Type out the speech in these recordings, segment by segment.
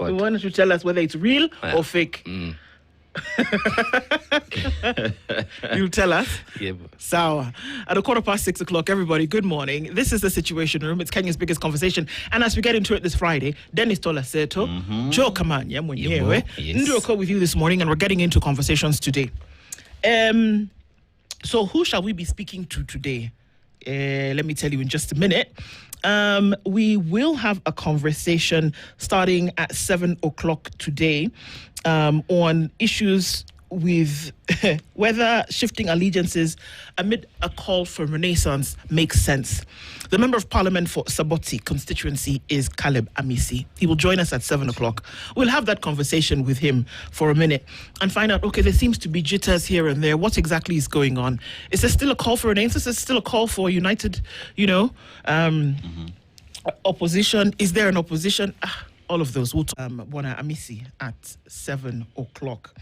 We want you to tell us whether it's real or fake. You'll tell us. Yeah. So, at 6:15, everybody, good morning. This is the Situation Room. It's Kenya's biggest conversation. And as we get into it this Friday, Dennis Tolaseto, Joe Kamanya, Mwenyewe, Ndroko with you this morning, and we're getting into conversations today. So, who shall we be speaking to today? Let me tell you in just a minute. We will have a conversation starting at 7 o'clock today on issues with whether shifting allegiances amid a call for renaissance makes sense. The Member of Parliament for Saboti constituency is Caleb Amisi. He will join us at 7 o'clock. We'll have that conversation with him for a minute and find out, okay, there seems to be jitters here and there. What exactly is going on? Is there still a call for renaissance? Is there still a call for united, opposition? Is there an opposition? All of those. We'll talk Bwana Amisi at 7 o'clock.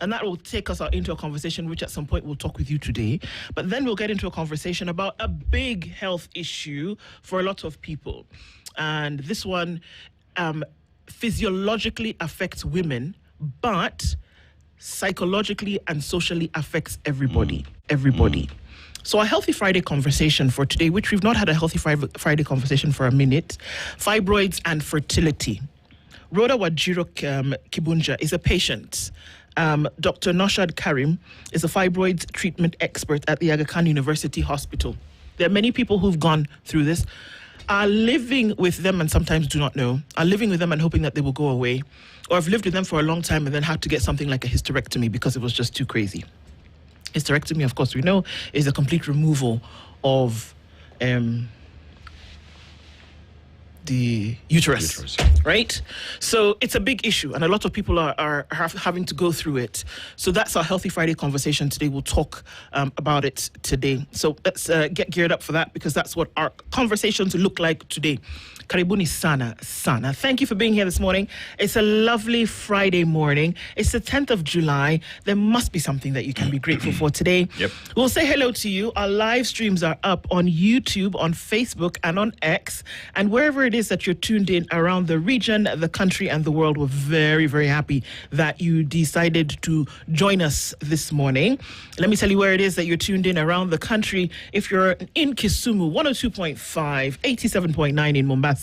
And that will take us out into a conversation, which at some point we'll talk with you today. But then we'll get into a conversation about a big health issue for a lot of people. And this one physiologically affects women, but psychologically and socially affects everybody. So a Healthy Friday conversation for today, which we've not had a Healthy Friday conversation for a minute, fibroids and fertility. Rhoda Wajiro Kibunja is a patient. Dr. Noshad Karim is a fibroids treatment expert at the Aga Khan University Hospital. There are many people who've gone through this, are living with them and sometimes do not know, are living with them and hoping that they will go away, or have lived with them for a long time and then had to get something like a hysterectomy because it was just too crazy. Hysterectomy, of course, we know, is a complete removal of the uterus, right? So it's a big issue, and a lot of people are having to go through it. So that's our Healthy Friday conversation today. We'll talk about it today. So let's get geared up for that, because that's what our conversations look like today. Karibuni sana. Thank you for being here this morning. It's a lovely Friday morning. It's the 10th of July. There must be something that you can be grateful for today. Yep. We'll say hello to you. Our live streams are up on YouTube, on Facebook, and on X. And wherever it is that you're tuned in around the region, the country, and the world, we're very, very happy that you decided to join us this morning. Let me tell you where it is that you're tuned in around the country. If you're in Kisumu, 102.5, 87.9 in Mombasa,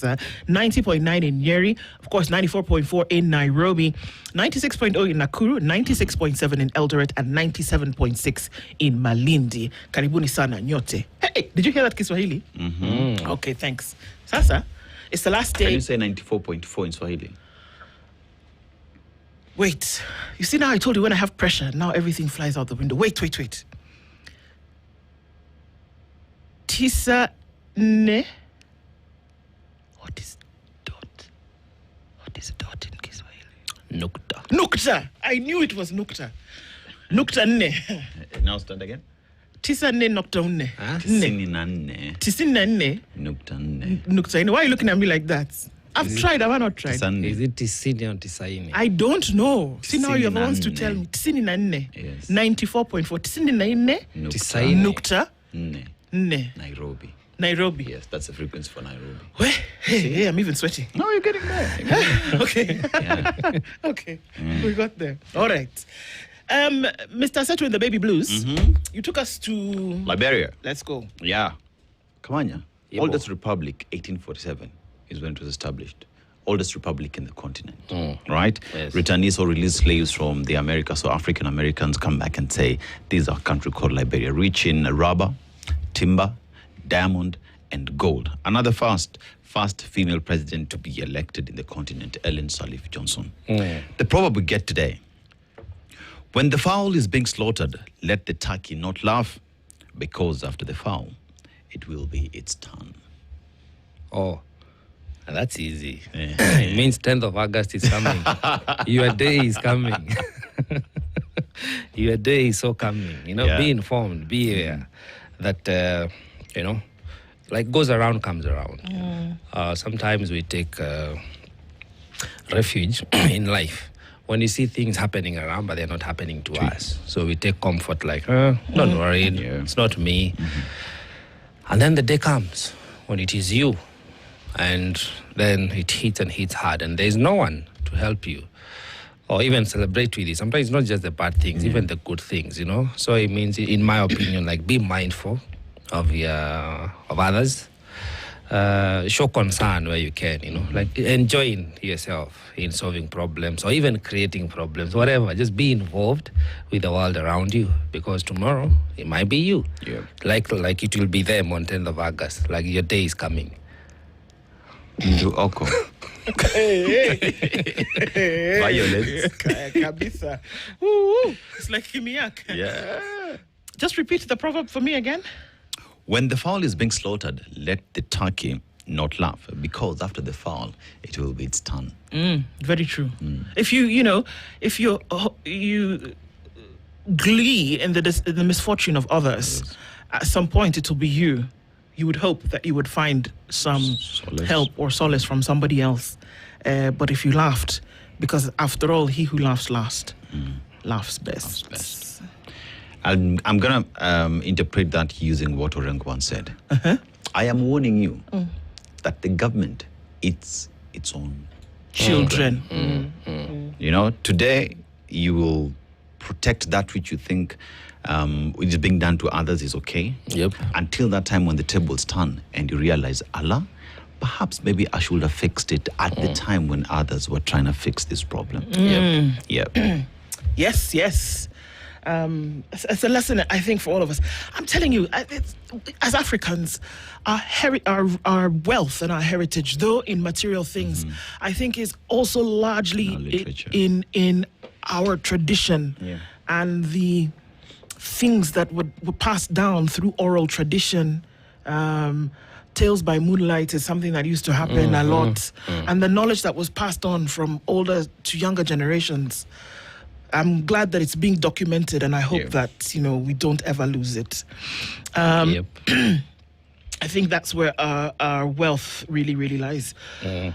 90.9 in Nyeri, of course 94.4 in Nairobi, 96.0 in Nakuru, 96.7 in Eldoret, and 97.6 in Malindi. Karibuni sana nyote. Hey, did you hear that Kiswahili? Okay, thanks. Sasa, it's the last day. Can you say 94.4 in Swahili? Wait. You see, now I told you when I have pressure, now everything flies out the window. Wait. Tisa ne. What is dot? What is dot in Kiswahili? Nukta. I knew it was nukta. Nukta nne. Now stand again. Tisa nne nukta nne. Tisini na nne. Tisini na nne. Nukta nne. Nukta nne. Why are you looking at me like that? I've tried. Have I not tried? Is it tisini or tisaini? I don't know. See, now you're the ones to tell me. Tisini na nne. Yes. 94.4. Tisini na nne. Tisaini. Nukta Nne. nne. Nairobi. Yes, that's the frequency for Nairobi. Hey, I'm even sweating. No, you're getting there. Okay. Yeah. Okay. We got there. All right. Mr. Setu in the Baby Blues, you took us to Liberia. Let's go. Yeah. Kamanya. Yebo. Oldest republic, 1847, is when it was established. Oldest republic in the continent, right? Yes. Returnees or released slaves from the Americas, so African Americans come back and say, this is our country called Liberia, rich in rubber, timber, diamond, and gold. Another first female president to be elected in the continent, Ellen Sirleaf Johnson. The proverb we get today: when the fowl is being slaughtered, let the turkey not laugh, because after the fowl, it will be its turn. Oh, that's easy. It means 10th of August is coming. Your day is coming. Your day is so coming. Be informed, be aware that, like goes around, comes around. Sometimes we take refuge in life when you see things happening around, but they're not happening to us. So we take comfort like, don't worry, it's not me. And then the day comes when it is you. And then it hits and hits hard. And there's no one to help you, or even celebrate with you. Sometimes it's not just the bad things, even the good things, So it means, in my opinion, like, be mindful of others. Show concern where you can, like enjoying yourself in solving problems or even creating problems, whatever. Just be involved with the world around you, because tomorrow it might be you. Yeah. Like it will be them on 10th of August. Like, your day is coming. Into Oko. Violence. Kabisa. Woo. It's like Kimiak. Yeah. Just repeat the proverb for me again. When the fowl is being slaughtered, let the turkey not laugh, because after the fowl, it will be its turn. Very true. If you glee in the misfortune of others, at some point it will be you. You would hope that you would find some help or solace from somebody else. But if you laughed, because after all, he who laughs last laughs best. I'm going to interpret that using what Orang once said. I am warning you that the government eats its own Children. Today you will protect that which you think which is being done to others is okay. Yep. Until that time when the tables turn and you realize, Allah, perhaps maybe I should have fixed it at the time when others were trying to fix this problem. Yep. Yes. It's a lesson, I think, for all of us. I'm telling you, as Africans, our wealth and our heritage, though in material things, I think is also largely in our tradition and the things that were passed down through oral tradition. Tales by moonlight is something that used to happen a lot. And the knowledge that was passed on from older to younger generations, I'm glad that it's being documented, and I hope that, we don't ever lose it. I think that's where our wealth really, really lies.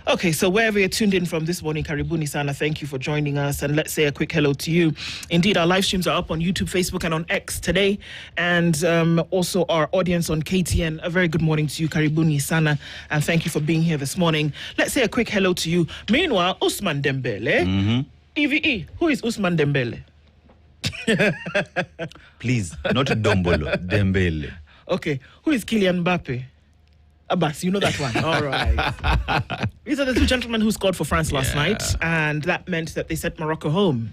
Okay, so wherever you're tuned in from this morning, Karibuni Sana, thank you for joining us. And let's say a quick hello to you. Indeed, our live streams are up on YouTube, Facebook, and on X today. And also our audience on KTN. A very good morning to you, Karibuni Sana. And thank you for being here this morning. Let's say a quick hello to you. Meanwhile, Usman Dembele. EVE, who is Usman Dembele? Please, not Dombolo, Dembele. Okay, who is Kylian Mbappe? Abbas, you know that one. All right. These are the two gentlemen who scored for France last night, and that meant that they sent Morocco home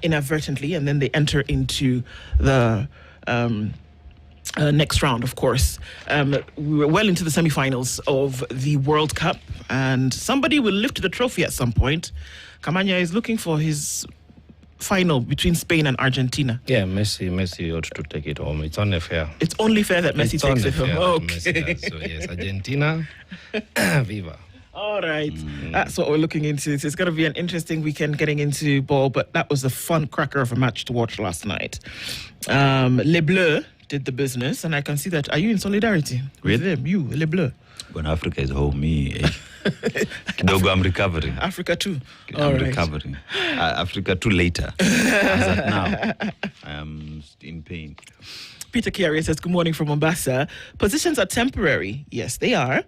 inadvertently, and then they enter into the next round, of course. We were well into the semi-finals of the World Cup, and somebody will lift the trophy at some point. Kamanya is looking for his final between Spain and Argentina. Yeah, Messi ought to take it home. It's only fair. It's only fair that Messi takes it home. Okay. So yes, Argentina, viva. All right. That's what we're looking into. It's going to be an interesting weekend getting into ball, but that was a fun cracker of a match to watch last night. Les Bleus did the business, and I can see that. Are you in solidarity with them? You, Les Bleus. When Africa is home, me, I'm recovering. Africa too. I'm recovering. Africa too later. As at now, I am in pain. Peter Kiari says, good morning from Mombasa. Positions are temporary. Yes, they are.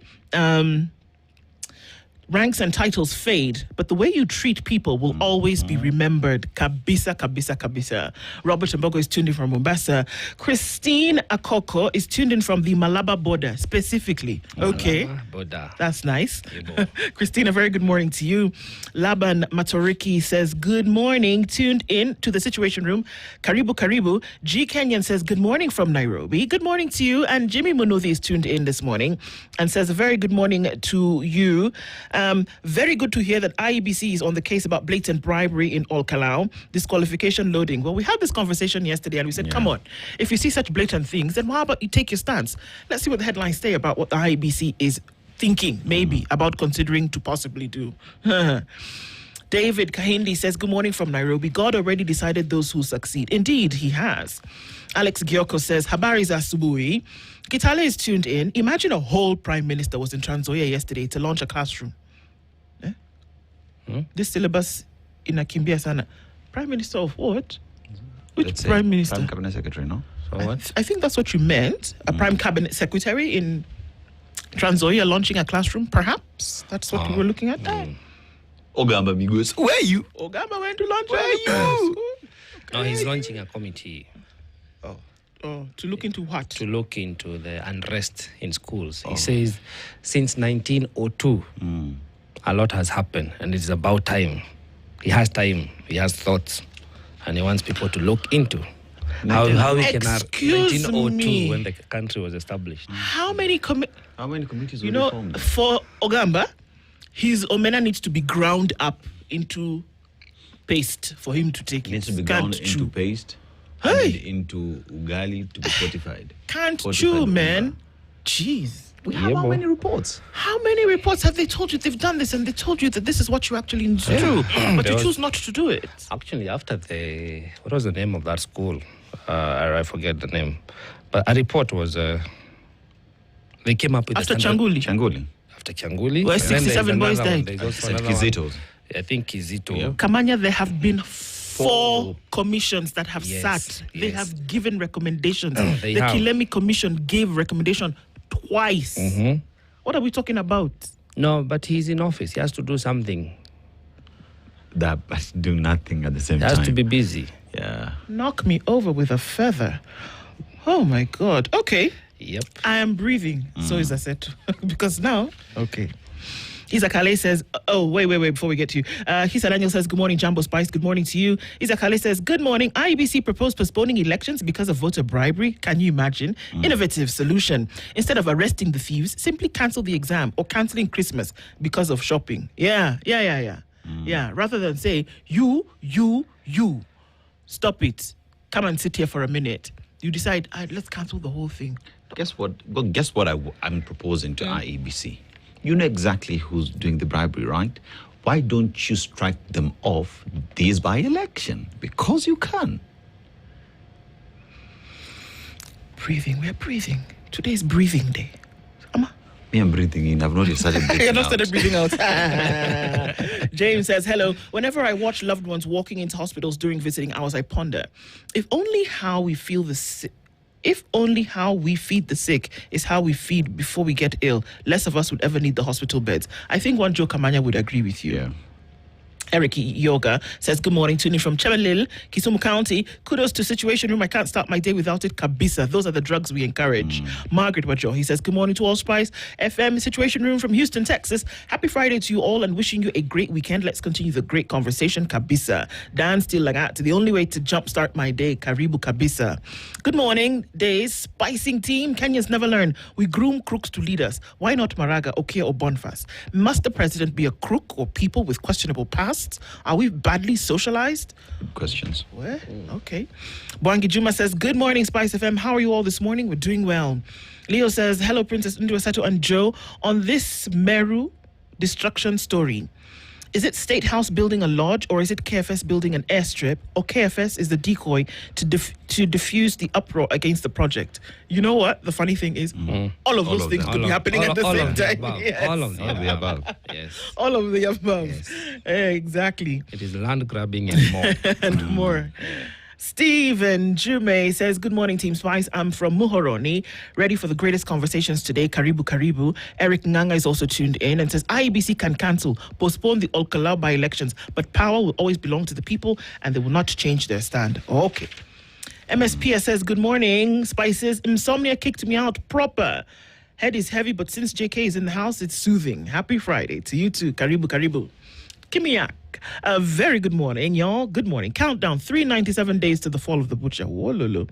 Ranks and titles fade, but the way you treat people will always be remembered. Kabisa, kabisa, kabisa. Robert Mbogo is tuned in from Mombasa. Christine Akoko is tuned in from the Malaba border, specifically. Okay. Border. That's nice. Christine, a very good morning to you. Laban Matoriki says, good morning. Tuned in to the Situation Room. Karibu, Karibu. G. Kenyan says, good morning from Nairobi. Good morning to you. And Jimmy Munuthi is tuned in this morning and says, a very good morning to you. Very good to hear that IEBC is on the case about blatant bribery in Ol Kalou, disqualification loading. Well, we had this conversation yesterday and we said, come on, if you see such blatant things, then how about you take your stance? Let's see what the headlines say about what the IEBC is thinking, maybe, about considering to possibly do. David Kahindi says, good morning from Nairobi. God already decided those who succeed. Indeed, he has. Alex Gioko says, habari za asubuhi. Kitale is tuned in. Imagine a whole prime minister was in Trans Nzoia yesterday to launch a classroom. This syllabus in Akimbia Sana. Prime Minister of what? Which Prime Minister? Prime Cabinet Secretary, no? So what? I think that's what you meant. A Prime Cabinet Secretary in Trans Nzoia launching a classroom, perhaps? That's what we were looking at. Ogamba Migos, where are you? Ogamba went to launch. Where are you? No, he's launching a committee Oh, to look into what? to look into the unrest in schools. He says since 1902, a lot has happened, and it's about time. He has time, he has thoughts, and he wants people to look into how we can have Excuse 1902 me. when the country was established. How many committees you were know, formed? for Ogamba, his omena needs to be ground up into paste for him to take It needs it. to be Can't ground into chew. paste, Hey! and into ugali to be fortified. Can't Fortified chew, umma. man. Jeez. We Yeah, have how bro. many reports? How many reports have they told you they've done this and they told you that this is what you actually need to do, but There you was- choose not to do it? Actually, after what was the name of that school? I forget the name. But a report was, they came up with After the standard- Changuli. Changoli. After Changuli. Where and then there's 67 boys another one. died. There's also Said another one. Kizitos. I think Kizito. Yeah. Kamanya, there have been four commissions that have Yes, sat. They yes. have given recommendations. They the have. Kilemi Commission gave recommendation twice. What are we talking about? No, but he's in office. He has to do something. That, but do nothing at the same He time. has to be busy. Yeah. Knock me over with a feather. Oh my God. Okay. Yep. I am breathing. So is Aseto. Because now, okay. Isakale says, oh, wait, before we get to you. Hisa Daniel says, good morning, Jumbo Spice. Good morning to you. Isakale says, good morning. IEBC proposed postponing elections because of voter bribery. Can you imagine? Innovative solution. Instead of arresting the thieves, simply cancel the exam or canceling Christmas because of shopping. Yeah. Yeah, rather than say, you, stop it. Come and sit here for a minute. You decide, let's cancel the whole thing. Guess what? Well, guess what I'm proposing to IEBC. You know exactly who's doing the bribery, right? Why don't you strike them off this by-election? Because you can. Breathing, we're breathing. Today is breathing day. Me, I'm breathing in. I've not yet started breathing You're not out. started breathing out. James says, hello. Whenever I watch loved ones walking into hospitals during visiting hours, I ponder, if only how we feed the sick is how we feed before we get ill, less of us would ever need the hospital beds. I think one Joe Kamanya would agree with you. Yeah. Eric Yoga says, good morning, tuning from Chemelil, Kisumu County. Kudos to Situation Room. I can't start my day without it. Kabisa. Those are the drugs we encourage. Margaret Wajo, he says, good morning to All Spice FM Situation Room from Houston, Texas. Happy Friday to you all and wishing you a great weekend. Let's continue the great conversation. Kabisa. Dan still like that. The only way to jumpstart my day. Karibu Kabisa. Good morning, Days. Spicing team. Kenyans never learn. We groom crooks to lead us. Why not Maraga, Okia, or Bonfas? Must the president be a crook or people with questionable past? Are we badly socialized? Good questions. Well, okay. Bwangi Juma says, good morning, Spice FM. How are you all this morning? We're doing well. Leo says, hello, Princess Nduasato and Joe. On this Meru destruction story, is it State House building a lodge or is it KFS building an airstrip, or KFS is the decoy to diffuse the uproar against the project? You know what? The funny thing is, all of All those of things them. could be happening at the same time. Yes. All of the above. Yes. All of the above. Yes. Exactly. It is land grabbing and more. And more. Stephen Jume says, good morning, Team Spice. I'm from Muhoroni, ready for the greatest conversations today. Karibu, Karibu. Eric Nganga is also tuned in and says, IEBC can cancel, postpone the Ol Kalou by-elections, but power will always belong to the people and they will not change their stand. Okay. MSPS says, good morning, Spices. Insomnia kicked me out proper. Head is heavy, but since JK is in the house, it's soothing. Happy Friday to you too. Karibu, Karibu. Kimiak. A very good morning, y'all. Good morning. Countdown 397 days to the fall of the butcher. Wololo.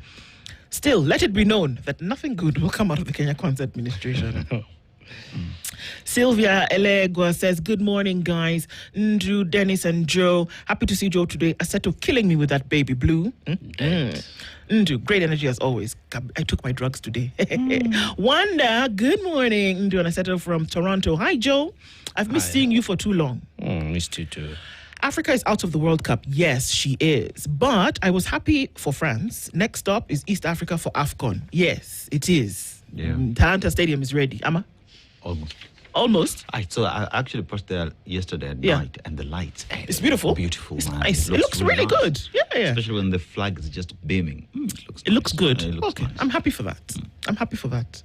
Still, let it be known that nothing good will come out of the Kenya Kwanzaa administration. Sylvia Elegua says, good morning, guys. Ndru, Dennis, and Joe. Happy to see Joe today. Aseto killing me with that baby blue. Ndu, great energy as always. I took my drugs today. Wanda, good morning. Ndu and Aseto from Toronto. Hi, Joe. I've missed seeing you for too long. Missed you too. Africa is out of the World Cup. Yes, she is. But I was happy for France. Next stop is East Africa for AFCON. Yes, it is. Yeah. Talanta Stadium is ready. Ama? Almost. Almost. So I actually passed there yesterday at Yeah. night, and the lights. It's beautiful. Beautiful, It's man. nice. It looks really nice. good. Yeah. Especially when the flag is just beaming. It looks good. It looks Okay, nice. I'm happy for that. I'm happy for that.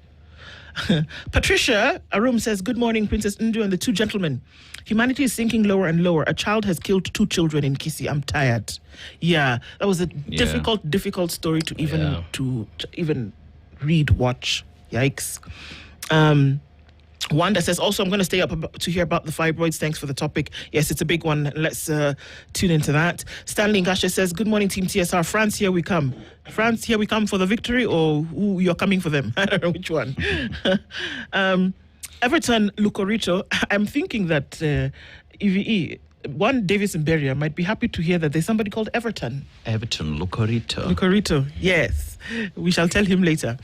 Patricia Arum says, good morning, Princess Ndu and the two gentlemen. Humanity is sinking lower and lower. A child has killed 2 children in Kisi. I'm tired. Yeah, that was a difficult story to even read, watch. Yikes. Wanda says, also, I'm going to stay up to hear about the fibroids. Thanks for the topic. Yes, it's a big one. Let's tune into that. Stanley Ngasha says, good morning, Team TSR. France, here we come. France, here we come for the victory, or you're coming for them? I don't know which one. Everton, Lucorito. I'm thinking that EVE, one Davis and Beria might be happy to hear that there's somebody called Everton. Everton, Lucorito. Lucorito, yes. We shall tell him later.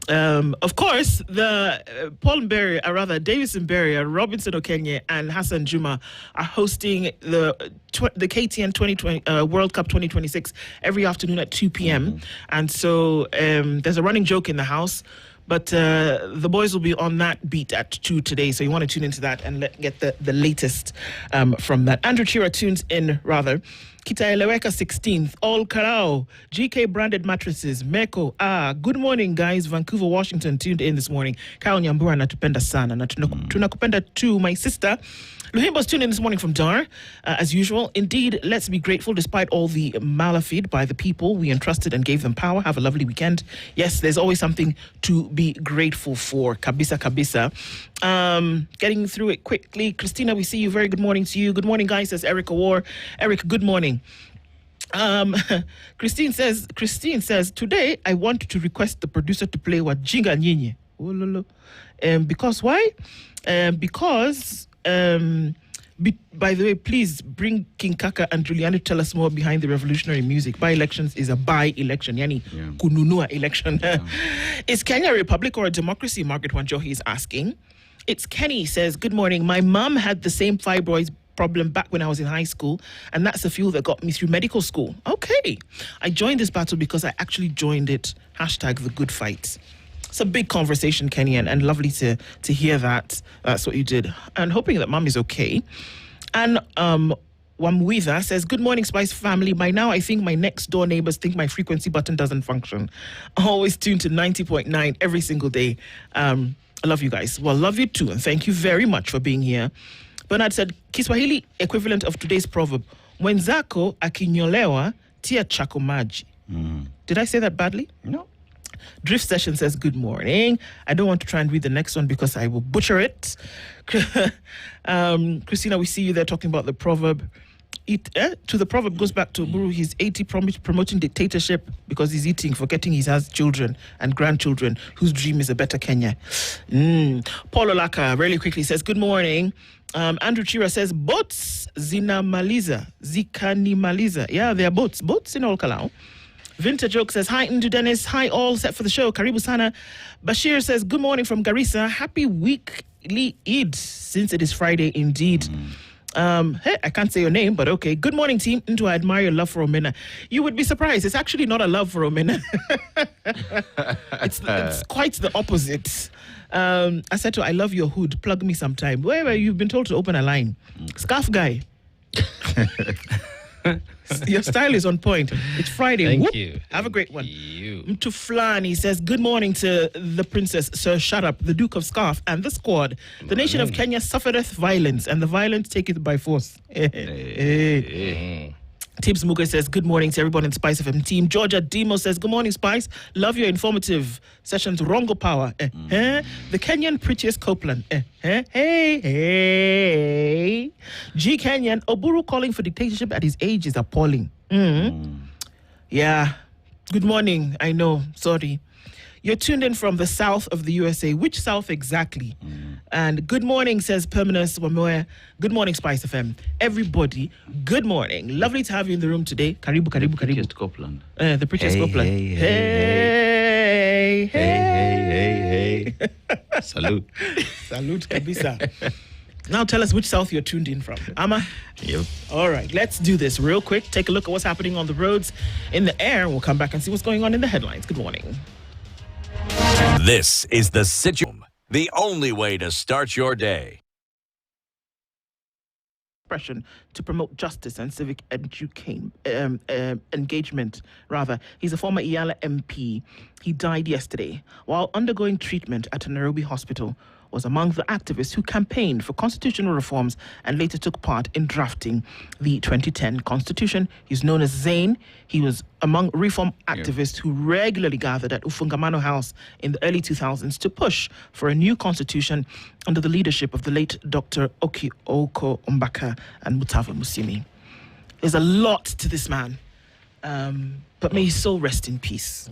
Of course, the Paul Mberia, or rather Davis and Beria, Robinson Okenye, and Hassan Juma are hosting the KTN 2020 World Cup 2026 every afternoon at 2 p.m. And so there's a running joke in the house. But the boys will be on that beat at 2 today, so you want to tune into that and get the latest from that. Andrew Chira tunes in, rather. Kitaeleweka 16th, Ol Kalou, GK branded mattresses, Meko. Good morning, guys. Vancouver, Washington tuned in this morning. Kyle Nyambura natupenda sana. Na tunakupenda too, my sister. Luhimbo's tuned in this morning from Dar, as usual. Indeed, let's be grateful despite all the malafide by the people we entrusted and gave them power. Have a lovely weekend. Yes, there's always something to be grateful for. Kabisa, kabisa. Getting through it quickly. Christina, we see you. Very good morning to you. Good morning, guys, says Eric Awar. Eric, good morning. Christine says, today I want to request the producer to play Wajinga Nyinyi. Because why? By the way, please bring King Kaka and Juliana to tell us more behind the revolutionary music. By-elections is a by-election, yani kununua election. Is Kenya a republic or a democracy? Margaret Wanjohi is asking. It's Kenny says, good morning. My mom had the same fibroids problem back when I was in high school, and that's the fuel that got me through medical school. Okay. I joined this battle because I actually joined it. # the good fight. It's a big conversation, Kenny, and lovely to hear that. That's what you did. And hoping that mom is okay. And Wamwitha says, good morning, Spice family. By now, I think my next door neighbors think my frequency button doesn't function. Always tuned to 90.9 every single day. I love you guys. Well, love you too. And thank you very much for being here. Bernard said, Kiswahili equivalent of today's proverb, Mwenzako akinyolewa tia chako maji. Did I say that badly? No. Drift Session says, good morning. I don't want to try and read the next one because I will butcher it. Christina, we see you there talking about the proverb. To the proverb goes back to Buru. He's 80 promoting dictatorship because he's eating, forgetting he has children and grandchildren whose dream is a better Kenya. Paul Olaka really quickly says, good morning. Andrew Chira says, boats zikanimaliza. Yeah, they are boats in Ol Kalou. Vintage Joke says, hi, Ndu Dennis. Hi, all set for the show. Karibu sana. Bashir says, good morning from Garissa. Happy weekly Eid, since it is Friday indeed. Hey, I can't say your name, but okay. Good morning, team. Ndu, I admire your love for Omena. You would be surprised. It's actually not a love for Omena. It's quite the opposite. I said to her, I love your hood. Plug me sometime. Wherever you've been told to open a line. Scarf guy. Your style is on point. It's Friday. Thank you. Have a great one. You. Mtuflani says, good morning to the princess, Sir Shut Up, the Duke of Scarf, and the squad. The nation of Kenya suffereth violence, and the violence taketh by force. Tibbs Muga says, good morning to everyone in Spice FM team. Georgia Demo says, good morning, Spice. Love your informative sessions. Rongo Power. The Kenyan prettiest Copeland. Hey. G Kenyan, Oburu calling for dictatorship at his age is appalling. Yeah. Good morning. I know. Sorry. You're tuned in from the south of the USA. Which south exactly? And good morning, says Permanus Wamoya. Good morning, Spice FM. Everybody, good morning. Lovely to have you in the room today. Karibu. The prettiest Copeland. The prettiest Copeland. Hey. Salute. Salute, kabisa. Now tell us which south you're tuned in from. Ama? Yep. All right, let's do this real quick. Take a look at what's happening on the roads, in the air. We'll come back and see what's going on in the headlines. Good morning. This is the Situation, the only way to start your day. expression to promote justice and civic engagement. He's a former Iyala MP. He died yesterday while undergoing treatment at a Nairobi hospital. Was among the activists who campaigned for constitutional reforms and later took part in drafting the 2010 constitution. He's known as Zane. He was among reform activists who regularly gathered at Ufungamano House in the early 2000s to push for a new constitution under the leadership of the late Dr. Oko Mbaka and Mutava Musimi. There's a lot to this man, but may his soul rest in peace.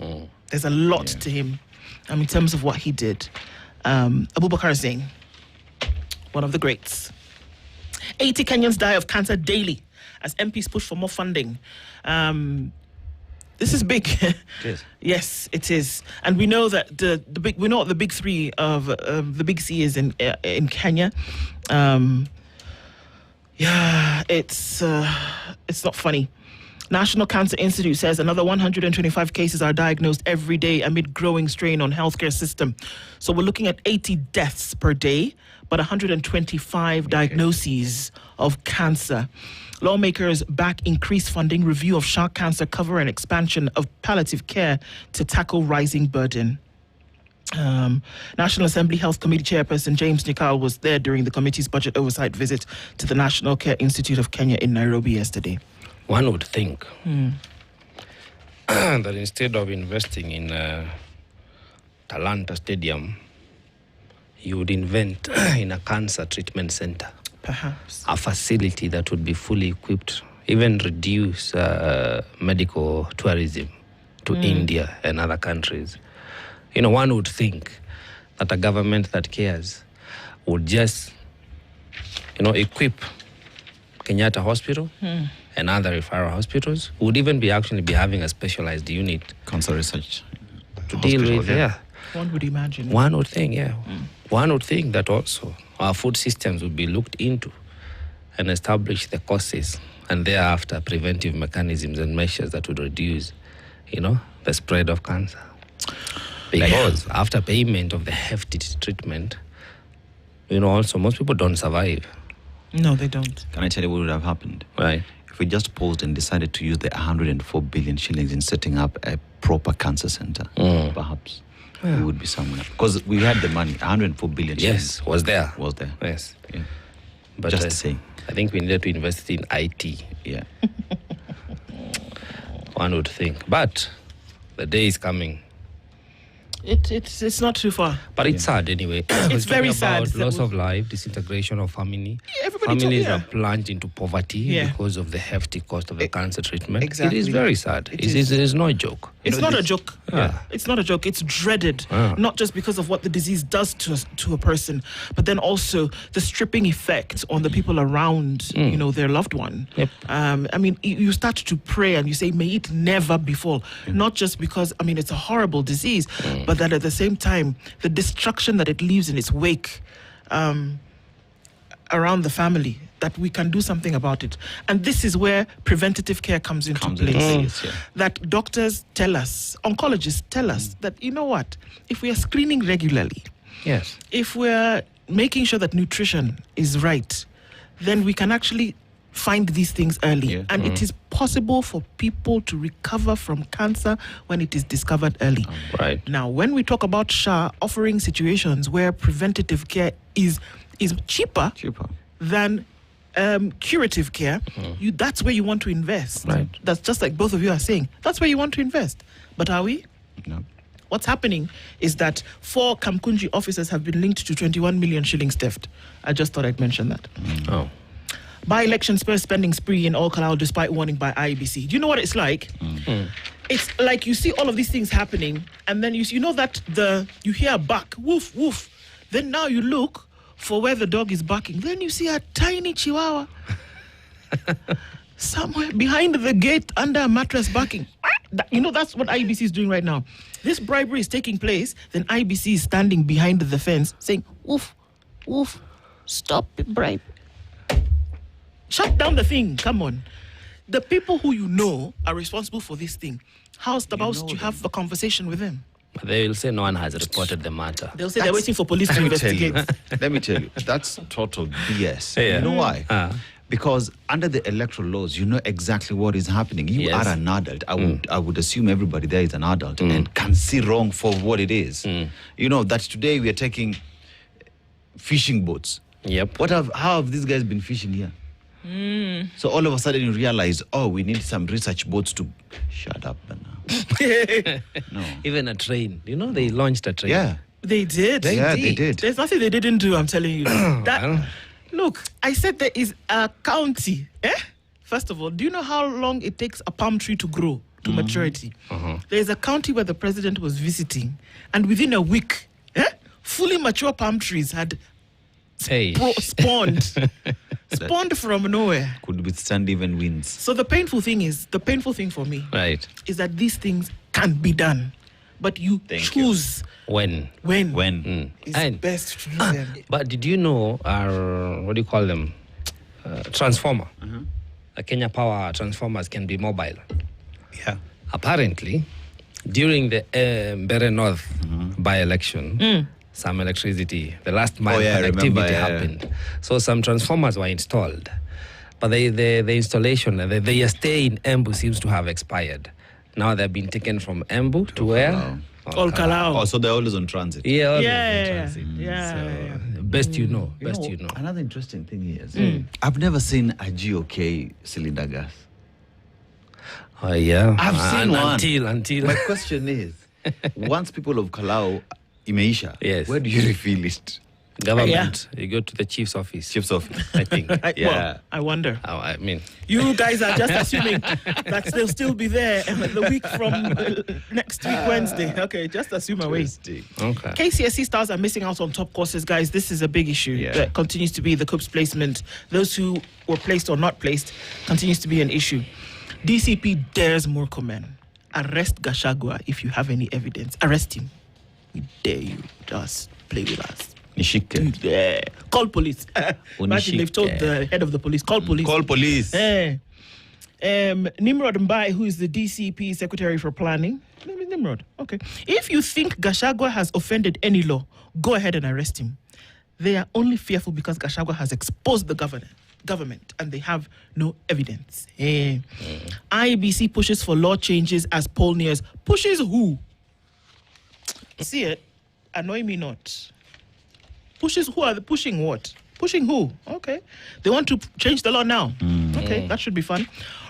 There's a lot to him in terms of what he did. Abubakar Zane, one of the greats. 80 Kenyans die of cancer daily as MPs push for more funding. This is big. It is. Yes, it is. And we know that the big three of the big C is in Kenya. It's not funny. National Cancer Institute says another 125 cases are diagnosed every day amid growing strain on healthcare system. So we're looking at 80 deaths per day, but 125 diagnoses of cancer. Lawmakers back increased funding, review of shark cancer cover, and expansion of palliative care to tackle rising burden. National Assembly Health Committee Chairperson James Nyakal was there during the committee's budget oversight visit to the National Care Institute of Kenya in Nairobi yesterday. One would think that instead of investing in Talanta Stadium, you would invent in a cancer treatment center. Perhaps. A facility that would be fully equipped, even reduce medical tourism to India and other countries. One would think that a government that cares would just, equip Kenyatta Hospital and other referral hospitals, would even be having a specialized unit. Cancer research. To deal with, One would imagine. One would think, One would think that also our food systems would be looked into and establish the causes and thereafter preventive mechanisms and measures that would reduce, the spread of cancer. Because after payment of the hefty treatment, also most people don't survive. No, they don't. Can I tell you what would have happened? Right. If we just paused and decided to use the 104 billion shillings in setting up a proper cancer center, perhaps we would be somewhere. Because we had the money, 104 billion shillings. Yes, was there. Yes. Yeah. But Just saying. I think we needed to invest in IT. Yeah. One would think. But the day is coming. It's not too far. But it's sad anyway. It's very sad. Loss of life, disintegration of family. Everybody Families are plunged into poverty because of the hefty cost of the cancer treatment. Exactly. It is very sad. It is no joke. It's not a joke. It's not a joke. It's dreaded. Not just because of what the disease does to a person, but then also the stripping effect on the people around, their loved one. Yep. You start to pray and you say, may it never befall. Not just because, it's a horrible disease, but that at the same time, the destruction that it leaves in its wake around the family, that we can do something about it. And this is where preventative care comes into place. That doctors tell us, oncologists tell us that, if we are screening regularly, if we're making sure that nutrition is right, then we can actually find these things early. And it is possible for people to recover from cancer when it is discovered early. Right. Now, when we talk about SHA offering situations where preventative care is cheaper than curative care, that's where you want to invest. Right. That's just like both of you are saying. That's where you want to invest. But are we? No. What's happening is that 4 Kamkunji officers have been linked to 21 million shillings theft. I just thought I'd mention that. Oh. By-election spurs spending spree in Ol Kalou despite warning by IEBC. Do you know what it's like? It's like you see all of these things happening, and then you know that you hear a bark, woof, woof. Then now you look for where the dog is barking. Then you see a tiny chihuahua somewhere behind the gate under a mattress barking. That's what IEBC is doing right now. This bribery is taking place, then IEBC is standing behind the fence saying, woof, woof, stop the bribe. Shut down the thing. Come on. The people who are responsible for this thing, how's about you have a conversation with them? They will say no one has reported the matter. They'll say they're waiting for police to investigate. Let me tell you, that's total BS. Yeah. You know why? Because under the electoral laws, you know exactly what is happening. You Yes. are an adult. I would assume everybody there is an adult and can see wrong for what it is. You know that today we are taking fishing boats. Yep. How have these guys been fishing here? So all of a sudden you realize, we need some research boats to shut up now. No. Even a train. You know, they launched a train. Yeah. They did. They did. There's nothing they didn't do, I'm telling you. Look, I said there is a county. First of all, do you know how long it takes a palm tree to grow to maturity? There's a county where the president was visiting, and within a week, fully mature palm trees had spawned from nowhere. Could withstand even winds. So the painful thing for me Right. is that these things can be done, but you choose When? When? is And- best to do them. But did you know our, what do you call them? Transformer. The Kenya Power transformers can be mobile. Yeah. Apparently, during the Mbere North by-election, some electricity, the last mile I connectivity remember, happened. So some transformers were installed. But the installation, their stay in Embu seems to have expired. Now they've been taken from Embu to where? Ol Kalou. Oh, so they're always on transit. Yeah, always in Yeah. transit. Best you know. Another interesting thing is, I've never seen a GOK cylinder gas. Oh, yeah. I've seen one. Until. My question is, once people of Kalou, Imeisha, Yes. where do you refill it? Government. You go to the chief's office. Chief's office. I think. Well, I wonder. I mean, You guys are just assuming that they'll still be there the week from next week, Wednesday. Okay, just assume away. okay. KCSE stars are missing out on top courses, guys. This is a big issue that continues to be the COOP's placement. Those who were placed or not placed continues to be an issue. DCP dares Murkomen. Arrest Gachagua if you have any evidence. Arrest him. We dare you. Just play with us. Nishike. Yeah. Call police. Imagine they've told the head of the police, call police. Call police. Nimrod Mbai, who is the DCP Secretary for Planning. Nimrod, okay. If you think Gachagua has offended any law, go ahead and arrest him. They are only fearful because Gachagua has exposed the government and they have no evidence. IEBC pushes for law changes as poll nears. Pushes who? See it? Annoy me not. Pushes who? Are they pushing what? Pushing who? Okay. They want to change the law now. Okay, that should be fun.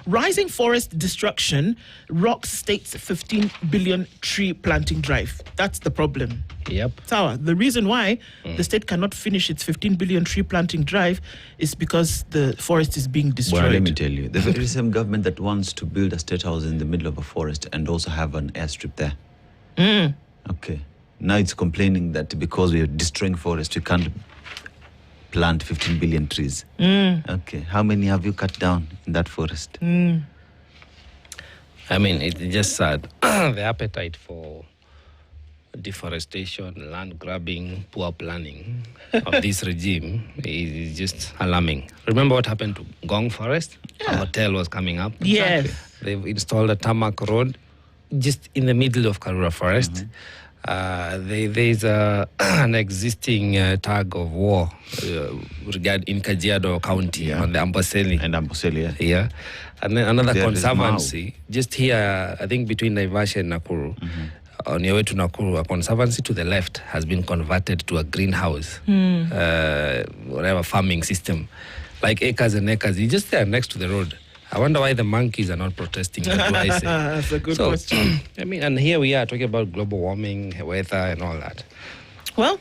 Rising forest destruction rocks state's 15 billion tree planting drive. That's the problem. Yep. Sawa, the reason why the state cannot finish its 15 billion tree planting drive is because the forest is being destroyed. Well, let me tell you, the very same government that wants to build a state house in the middle of a forest and also have an airstrip there. Okay. Now it's complaining that because we are destroying forest, we can't plant 15 billion trees. Okay. How many have you cut down in that forest? I mean, it's just sad. The appetite for deforestation, land grabbing, poor planning of this regime is just alarming. Remember what happened to Gong Forest? A hotel was coming up. Yes. They've installed a tarmac road just in the middle of Karura Forest. There's an existing tag of war in Kajiado County on the Amboseli. And Amboseli, Yeah. And then another There is conservancy, just here, I think between Naivasha and Nakuru, on your way to Nakuru, a conservancy to the left has been converted to a greenhouse, whatever farming system, like acres and acres. You're just there next to the road. I wonder why the monkeys are not protesting. What do I say? That's a good question. I mean, and here we are talking about global warming, weather, and all that. Well,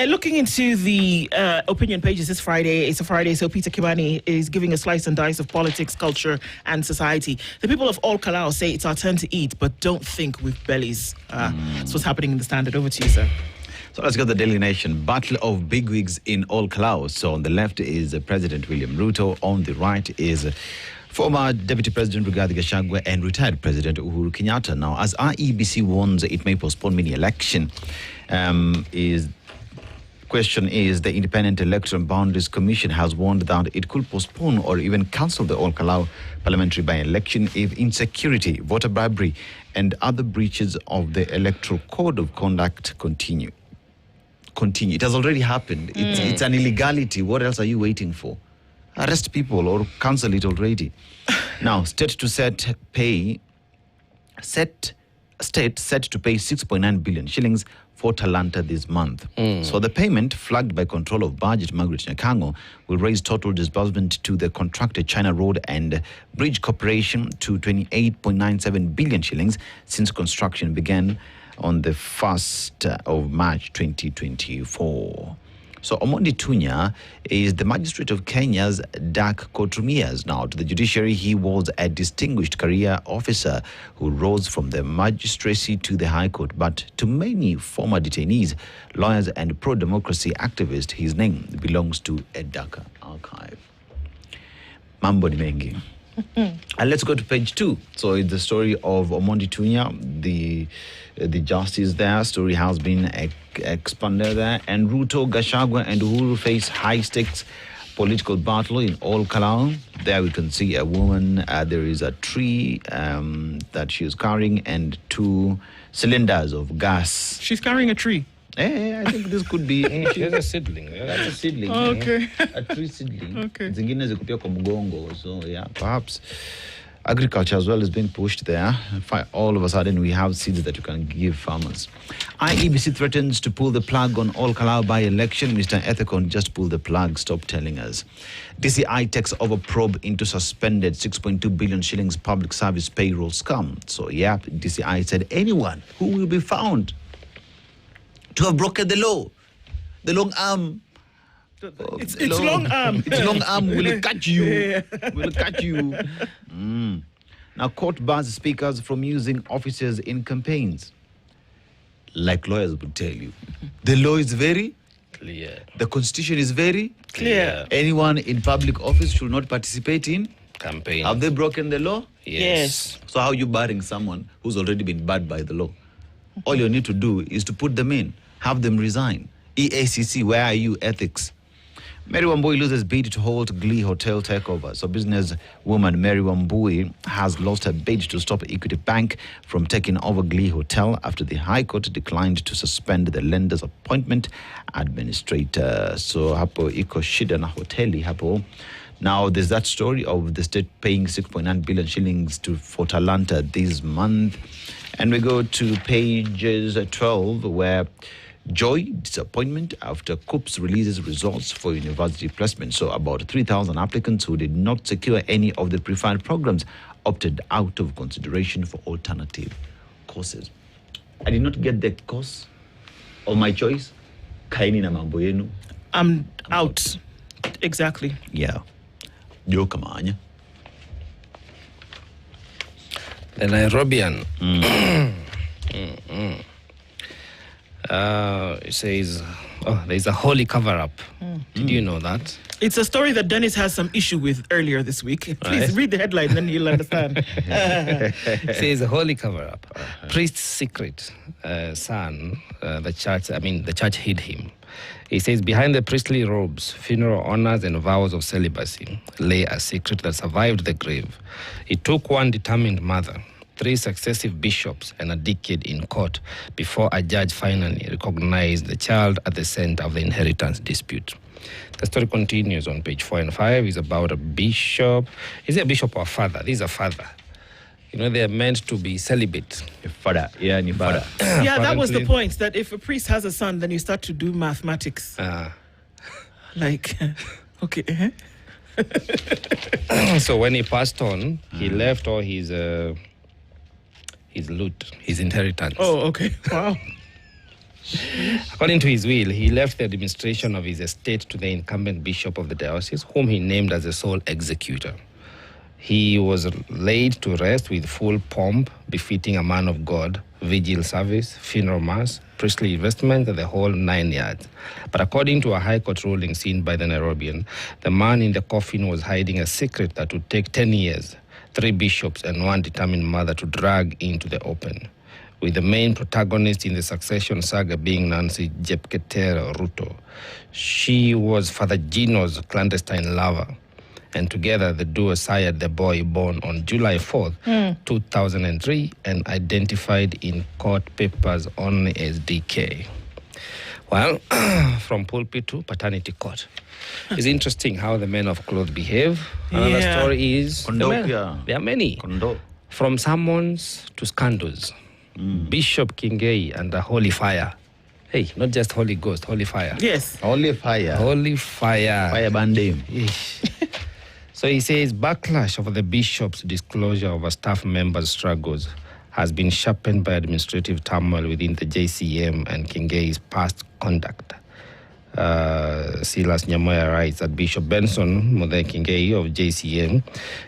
looking into the opinion pages this Friday, it's a Friday, so Peter Kimani is giving a slice and dice of politics, culture, and society. The people of Ol Kalou say it's our turn to eat, but don't think with bellies. That's what's happening in the Standard. Over to you, sir. So let's go to the Daily Nation. Battle of bigwigs in Ol Kalou. So on the left is President William Ruto. On the right is former Deputy President Rigathi Gachagua and retired President Uhuru Kenyatta. Now, as IEBC warns it may postpone mini-election, question is the Independent Electoral Boundaries Commission has warned that it could postpone or even cancel the Ol Kalou parliamentary by-election if insecurity, voter bribery, and other breaches of the Electoral Code of Conduct continue. It has already happened. It's an illegality. What else are you waiting for? arrest people or cancel it already. Now, state set to pay 6.9 billion shillings for Talanta this month. So the payment, flagged by Control of Budget Margaret Nyakango, will raise total disbursement to the contractor China Road and Bridge Corporation to 28.97 billion shillings since construction began on the 1st of March 2024. So Omondi Tunya is the magistrate of Kenya's dark courtroom years. Now, to the judiciary, he was a distinguished career officer who rose from the magistracy to the High Court. But to many former detainees, lawyers and pro-democracy activists, his name belongs to a darker archive. Mambo ni mengi. And let's go to page 2. So it's the story of Omondi Tunya, the justice there. Story has been expanded there. And Ruto, Gachagua and Uhuru face high-stakes political battle in Ol Kalou. There we can see a woman. There is a tree that she is carrying and 2 cylinders of gas. She's carrying a tree. I think this could be... There's a seedling. That's a seedling. Okay. A tree seedling. Okay. Zingine zikupia kwa mgongo. So, yeah, perhaps agriculture as well is being pushed there. All of a sudden, we have seeds that you can give farmers. IEBC threatens to pull the plug on Ol Kalou by-election. Mr. Ethicon, just pull the plug. Stop telling us. DCI takes over probe into suspended 6.2 billion shillings public service payroll scam. So, yeah, DCI said anyone who will be found to have broken the law, the long arm. It's long arm. It's long arm will catch you. Will catch you. Now, court bars speakers from using officers in campaigns. Like lawyers would tell you. The law is very Clear. The constitution is very Clear. Anyone in public office should not participate in Campaign. Have they broken the law? Yes. So how are you barring someone who's already been barred by the law? All you need to do is to put them in. Have them resign. EACC, where are you, ethics? Mary Wambui loses bid to hold Glee Hotel takeover. So businesswoman Mary Wambui has lost her bid to stop Equity Bank from taking over Glee Hotel after the High Court declined to suspend the lender's appointment administrator. So hapo iko shida na hoteli hapo. Now there's that story of the state paying 6.9 billion shillings for Talanta this month. And we go to pages 12 where joy, disappointment after COOPS releases results for university placement. So about 3,000 applicants who did not secure any of the preferred programs opted out of consideration for alternative courses. I did not get the course of my choice. Kaini na mambo yenu. I'm out. Exactly. Yeah. Dio kamanya. The Nairobian. It says, there's a holy cover-up. Did you know that? It's a story that Dennis has some issue with earlier this week. Please read the headline, then you'll understand. It says a holy cover-up. Priest's secret son, the church hid him. He says, behind the priestly robes, funeral honors and vows of celibacy lay a secret that survived the grave. It took one determined mother, 3 successive bishops, and a decade in court before a judge finally recognized the child at the center of the inheritance dispute. The story continues on page 4 and 5. It's about a bishop. Is it a bishop or a father? This is a father. You know, they're meant to be celibate. A father. Yeah, ni father. Yeah, that was the point, that if a priest has a son, then you start to do mathematics. Like, okay. So when he passed on, he left all his loot, his inheritance. Oh, okay. Wow. According to his will, he left the administration of his estate to the incumbent bishop of the diocese, whom he named as the sole executor. He was laid to rest with full pomp befitting a man of God, vigil service, funeral mass, priestly investment, and the whole 9 yards. But according to a high court ruling seen by the Nairobian, the man in the coffin was hiding a secret that would take 10 years, 3 bishops and 1 determined mother to drag into the open, with the main protagonist in the succession saga being Nancy Jepketera Ruto. She was Father Gino's clandestine lover, and together the duo sired the boy born on July 4th, 2003, and identified in court papers only as DK. Well, from pulpit to paternity court. It's interesting how the men of cloth behave. Another story is there are many. From summons to scandals. Bishop Kingay and the Holy Fire. Hey, not just Holy Ghost, Holy Fire. Yes. Holy fire. Holy Fire. Fire banding. So he says backlash over the bishop's disclosure of a staff member's struggles has been sharpened by administrative turmoil within the JCM and Kingay's past conduct. Silas Nyamoya writes that Bishop Benson Muthee Kingay of JCM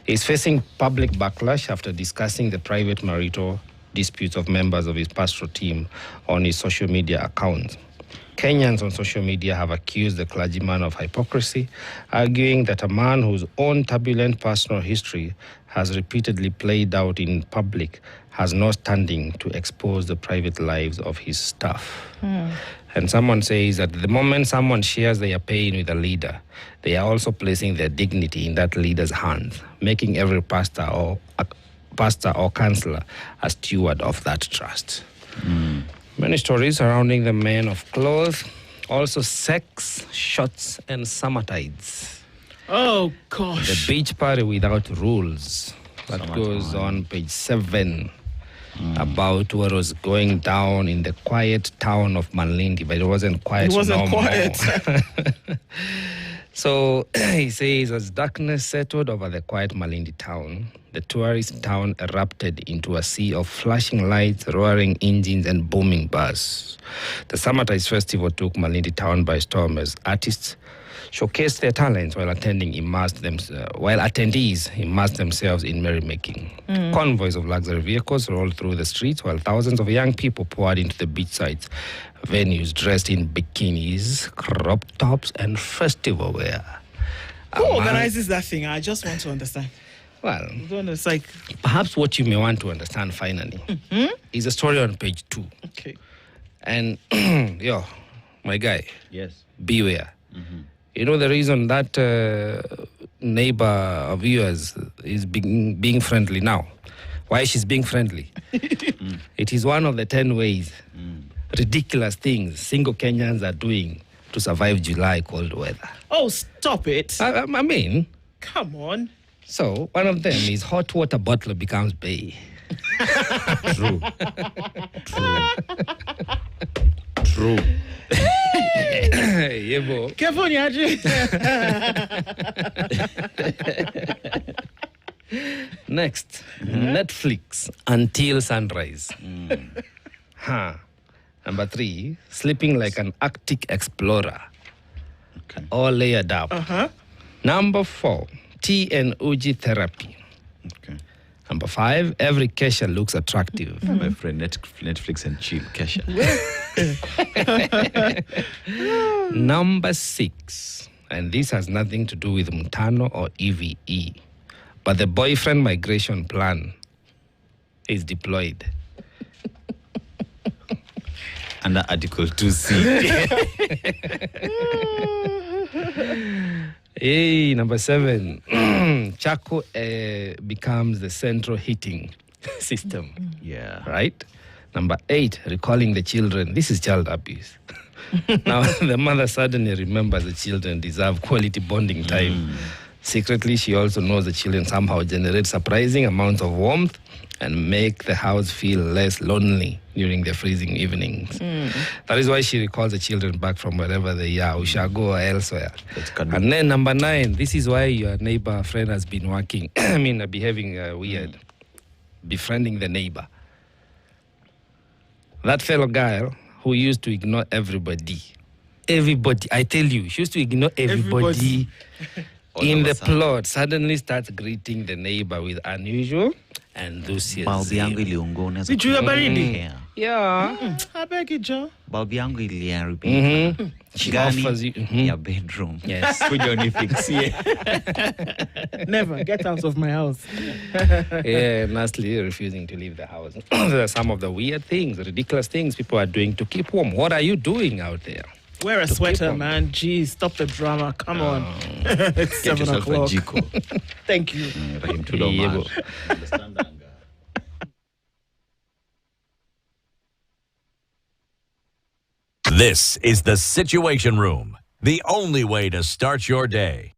is facing public backlash after discussing the private marital disputes of members of his pastoral team on his social media accounts. Kenyans on social media have accused the clergyman of hypocrisy, arguing that a man whose own turbulent personal history has repeatedly played out in public has no standing to expose the private lives of his staff. And someone says that the moment someone shares their pain with a leader, they are also placing their dignity in that leader's hands, making every pastor or counselor a steward of that trust. Many stories surrounding the men of cloth, also sex, shots, and summertides. Oh, gosh. The beach party without rules. That goes on page 7 about what was going down in the quiet town of Malindi, but it wasn't quiet. It wasn't no quiet. more. So he says, as darkness settled over the quiet Malindi town, the tourist town erupted into a sea of flashing lights, roaring engines, and booming bars. The Summertide Festival took Malindi town by storm as artists showcased their talents while attendees immersed themselves in merrymaking. Convoys of luxury vehicles rolled through the streets while thousands of young people poured into the beachside venues dressed in bikinis, crop tops, and festival wear. Who organizes that thing? I just want to understand. Well, It's like, perhaps what you may want to understand finally is a story on page 2. okay. And, my guy, Yes. beware. You know the reason that neighbor of yours is being friendly now? Why she's being friendly? It is one of the 10 ways, ridiculous things single Kenyans are doing to survive July cold weather. Oh, stop it. I mean, Come on. so one of them is hot water bottle becomes bay. True. True. Yebo. Careful, Nyaji. Next, Netflix until sunrise. Number 3, sleeping like an Arctic explorer. Okay. All layered up. Number 4, tea and uji therapy. Okay. Number 5, every Kesha looks attractive. My friend, Netflix and chill, Kesha. Number 6, and this has nothing to do with Mutano or EVE, but the boyfriend migration plan is deployed. Under Article 2C. Hey, number 7, Chaco becomes the central heating system. Yeah. Right? Number 8, recalling the children. This is child abuse. Now, the mother suddenly remembers the children deserve quality bonding time. Secretly, she also knows the children somehow generate surprising amounts of warmth and make the house feel less lonely during the freezing evenings. That is why she recalls the children back from wherever they are, Ushago or elsewhere. And then number 9, this is why your neighbor friend has been working, behaving weird, befriending the neighbor. That fellow girl who used to ignore everybody, I tell you, she used to ignore everybody in the plot, suddenly starts greeting the neighbor with unusual enthusiasm. Balbu yangu iliungua, unaweza Juu ya baridi? kuongea. Yeah. I beg you, Joe. Balbu yangu iliharibika. She Gani offers you. ya bedroom. Yes. Kuja unifixie. Never get out of my house. Yeah, Nastily refusing to leave the house. There are some of the weird things, ridiculous things people are doing to keep warm. What are you doing out there? Wear a To keep sweater, warm. man. Geez, stop the drama. Come on. It's Get 7 yourself a o'clock. jiko. Thank you. Rahim Tudo Yeah, March. Understand anga. This is the Situation Room, the only way to start your day.